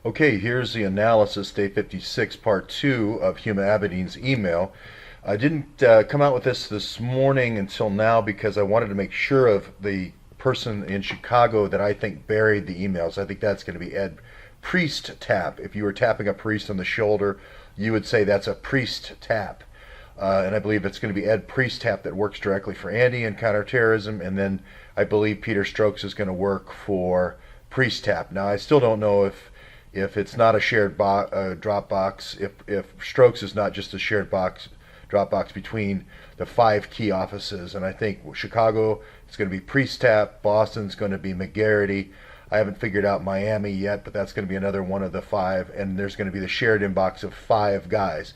Okay, here's the analysis, day 56, part 2 of HumaAnthony's email. I didn't come out with this morning until now because I wanted to make sure of the person in Chicago that I think buried the emails. I think that's going to be Ed Priest Tap. If you were tapping a priest on the shoulder, you would say that's a priest tap. And I believe it's going to be Ed Priest Tap that works directly for Andy in counterterrorism, and then I believe Peter Strokes is going to work for Priest Tap. Now, I still don't know if it's not a shared Dropbox, if Strokes is not just a shared Dropbox between the 5 key offices. And I think Chicago is going to be Priest Tap, Boston's going to be McGarity. I haven't figured out Miami yet, but that's going to be another one of the 5, and there's going to be the shared inbox of 5 guys.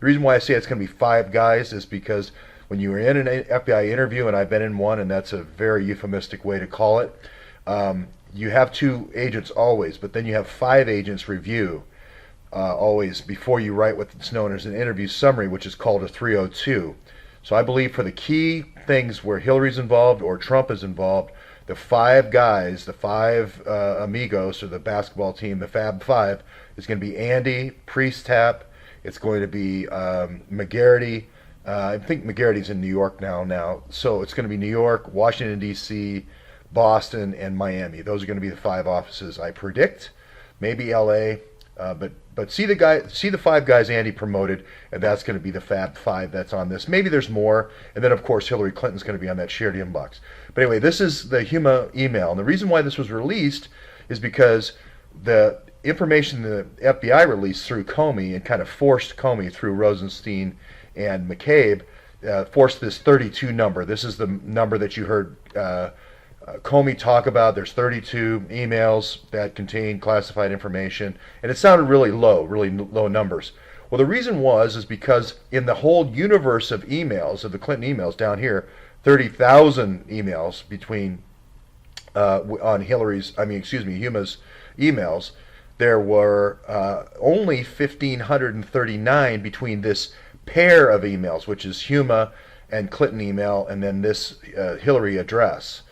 The reason why I say it's going to be 5 guys is because when you were in an FBI interview, and I've been in one, and that's a very euphemistic way to call it, you have 2 agents always, but then you have 5 agents review always before you write what's known as an interview summary, which is called a 302. So I believe for the key things where Hillary's involved or Trump is involved, the 5 guys, the 5 amigos, or the basketball team, the Fab Five, is going to be Andy, Priest Tap, it's going to be McGarity. I think McGarity's in New York now. So it's going to be New York, Washington, D.C., Boston, and Miami. Those are going to be the 5 offices I predict. Maybe L.A., but see the 5 guys Andy promoted, and that's going to be the Fab Five that's on this. Maybe there's more, and then of course Hillary Clinton's going to be on that shared inbox. But anyway, this is the Huma email, and the reason why this was released is because the information the FBI released through Comey and kind of forced Comey through Rosenstein and McCabe, forced this 32 number. This is the number that you heard Comey talk about. There's 32 emails that contain classified information, and it sounded really low numbers. Well, the reason is because in the whole universe of emails, of the Clinton emails down here, 30,000 emails between on Huma's emails, there were only 1,539 between this pair of emails, which is Huma and Clinton email, and then this Hillary address.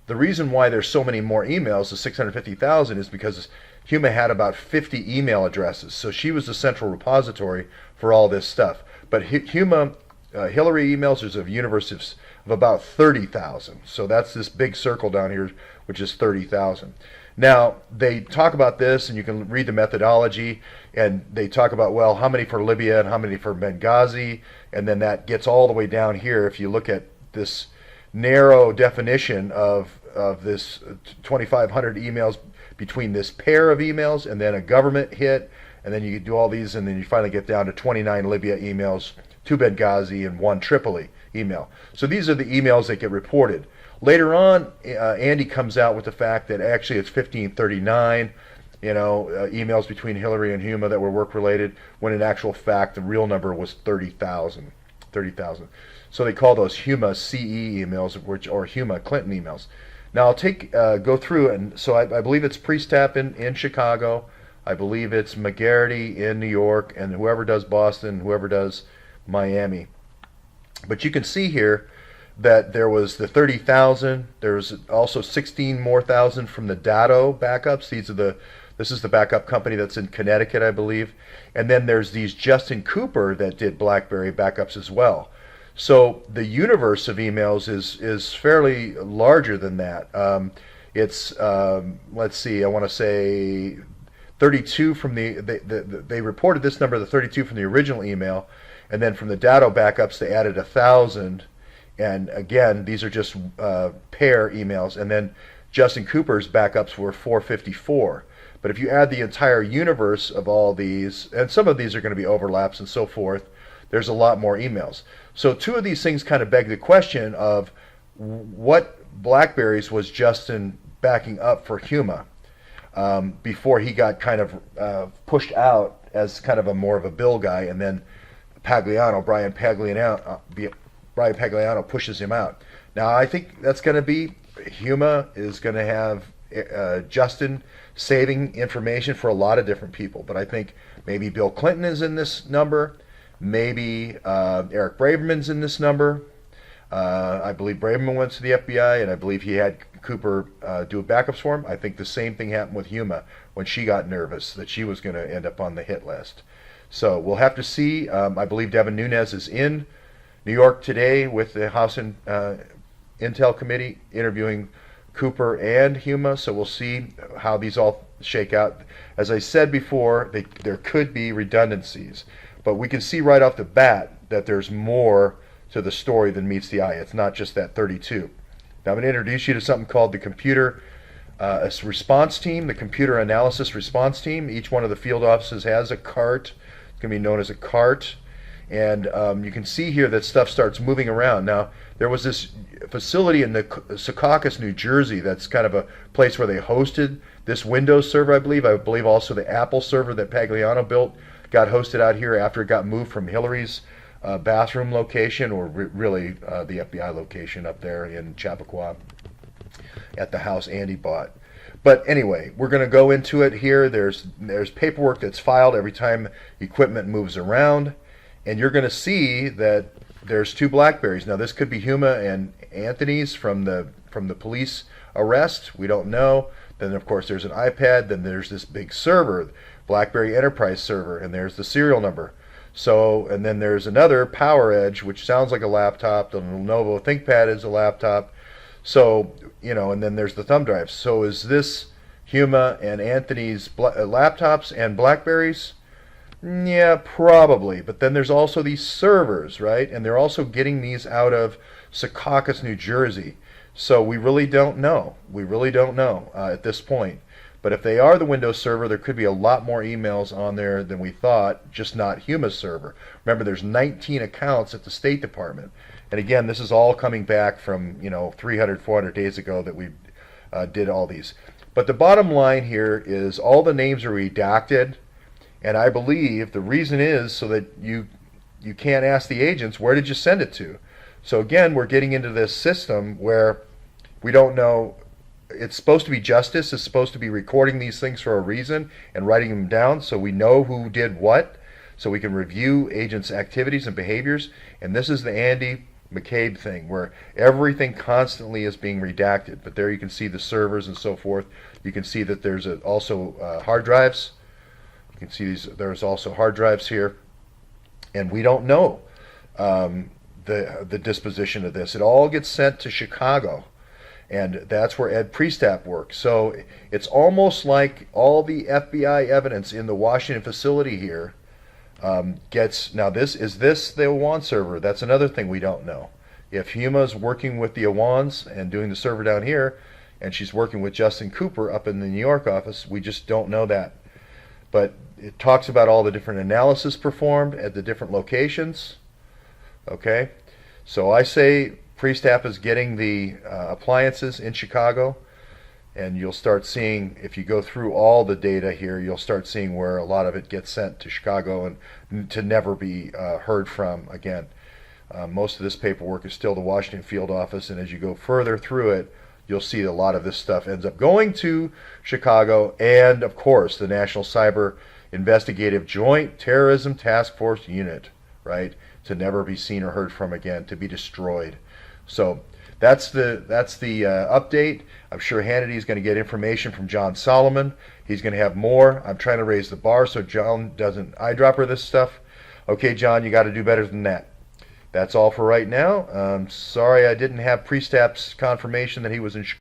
The reason why there's so many more emails, the 650,000, is because Huma had about 50 email addresses. So she was the central repository for all this stuff. But Hillary emails is a universe of about 30,000. So that's this big circle down here, which is 30,000. Now, they talk about this, and you can read the methodology, and they talk about, well, how many for Libya and how many for Benghazi, and then that gets all the way down here. If you look at this narrow definition of this 2,500 emails between this pair of emails and then a government hit, and then you do all these, and then you finally get down to 29 Libya emails, 2 Benghazi, and 1 Tripoli email. So these are the emails that get reported. Later on, Andy comes out with the fact that actually it's 1,539, emails between Hillary and Huma that were work-related, when in actual fact the real number was 30,000. So they call those Huma CE emails, or Huma Clinton emails. Now I'll go through, and so I believe it's Priest Tap in Chicago. I believe it's McGarity in New York, and whoever does Boston, whoever does Miami. But you can see here that there was the 30,000. There's also 16 more thousand from the Datto backups. This is the backup company that's in Connecticut, I believe. And then there's these Justin Cooper that did BlackBerry backups as well. So the universe of emails is fairly larger than that. It's let's see, I want to say 32 from they reported this number, the 32 from the original email, and then from the Datto backups they added 1,000. And again, these are just pair emails. And then Justin Cooper's backups were 454. But if you add the entire universe of all these, and some of these are going to be overlaps and so forth, there's a lot more emails. So 2 of these things kind of beg the question of what BlackBerries was Justin backing up for Huma before he got kind of pushed out as kind of a more of a Bill guy, and then Brian Pagliano pushes him out. Now I think that's going to be, Huma is going to have Justin saving information for a lot of different people, but I think maybe Bill Clinton is in this number, maybe Eric Braverman's in this number. I believe Braverman went to the FBI, and I believe he had Cooper do backups for him. I think the same thing happened with Huma. when she got nervous that she was going to end up on the hit list. So we'll have to see. I believe Devin Nunes is in New York today with the House Intel Committee interviewing Cooper and Huma, so we'll see how these all shake out. As I said before, there could be redundancies, but we can see right off the bat that there's more to the story than meets the eye. It's not just that 32. Now I'm going to introduce you to something called the computer response team, the computer analysis response team. Each one of the field offices has a cart. It's going to be known as a cart. And you can see here that stuff starts moving around. Now, there was this facility in the Secaucus, New Jersey, that's kind of a place where they hosted this Windows server, I believe. I believe also the Apple server that Pagliano built got hosted out here after it got moved from Hillary's bathroom location, or really the FBI location up there in Chappaqua at the house Andy bought. But anyway, we're going to go into it here. There's paperwork that's filed every time equipment moves around. And you're going to see that there's 2 BlackBerries. Now this could be HumaAnthony's from the police arrest. We don't know. Then of course there's an iPad. Then there's this big server, BlackBerry Enterprise server, and there's the serial number. So, and then there's another PowerEdge, which sounds like a laptop. The Lenovo ThinkPad is a laptop. So, you know, and then there's the thumb drive. So is this Huma and Anthony's laptops and BlackBerries? Yeah, probably. But then there's also these servers, right? And they're also getting these out of Secaucus, New Jersey. So we really don't know. We really don't know at this point. But if they are the Windows server, there could be a lot more emails on there than we thought, just not Huma's server. Remember, there's 19 accounts at the State Department. And again, this is all coming back from, 300, 400 days ago that we did all these. But the bottom line here is all the names are redacted. And I believe the reason is so that you can't ask the agents, where did you send it to? So again, we're getting into this system where we don't know. It's supposed to be justice. It's supposed to be recording these things for a reason and writing them down so we know who did what, so we can review agents' activities and behaviors. And this is the Andy McCabe thing where everything constantly is being redacted. But there you can see the servers and so forth. You can see that there's also hard drives. You can see there's also hard drives here, and we don't know the disposition of this. It all gets sent to Chicago, and that's where Ed Priestap works. So it's almost like all the FBI evidence in the Washington facility here gets. Now, is this the Awan server? That's another thing we don't know. If Huma's working with the Awans and doing the server down here, and she's working with Justin Cooper up in the New York office, we just don't know that. But it talks about all the different analysis performed at the different locations. Okay, so I say Priestap is getting the appliances in Chicago, and you'll start seeing, if you go through all the data here, you'll start seeing where a lot of it gets sent to Chicago and to never be heard from again. Most of this paperwork is still the Washington field office, and as you go further through it, you'll see a lot of this stuff ends up going to Chicago and, of course, the National Cyber Investigative Joint Terrorism Task Force Unit, right? To never be seen or heard from again, to be destroyed. So that's the update. I'm sure Hannity is going to get information from John Solomon. He's going to have more. I'm trying to raise the bar so John doesn't eyedropper this stuff. Okay, John, you got to do better than that. That's all for right now. Sorry I didn't have Priestap's confirmation that he was in Chicago.